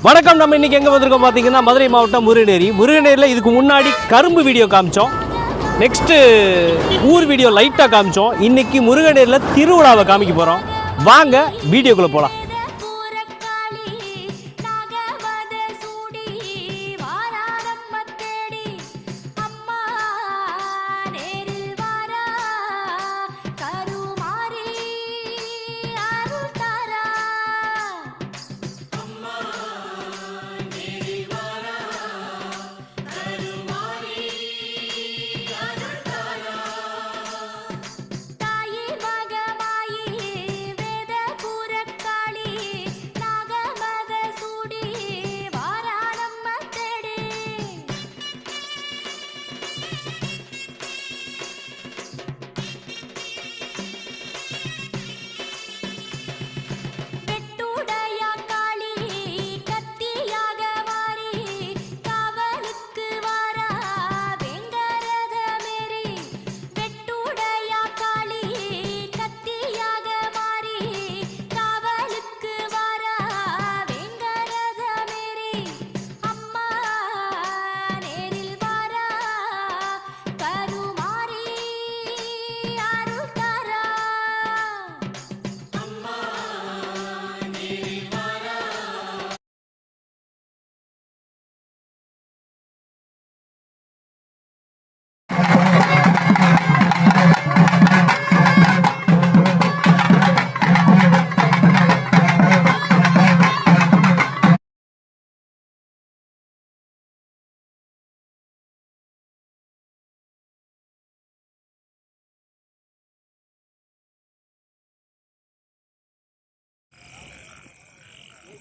வணக்கம். நம்ம இன்னைக்கு எங்கே வந்திருக்கோம் பார்த்தீங்கன்னா மதுரை மாவட்டம் முருகனேரியில் இதுக்கு முன்னாடி கரும்பு வீடியோ காமிச்சோம். நெக்ஸ்ட்டு ஊர் வீடியோ லைட்டாக காமிச்சோம். இன்னைக்கு முருகனேரியில் திருவிழாவை காமிக்க போகிறோம். வாங்க வீடியோக்குள்ளே போகலாம்.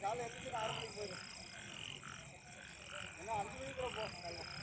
காலை எடுத்துட்டு 6 மணிக்கு போயிடும். ஏன்னா 5 மணிக்கு கூட போகும்.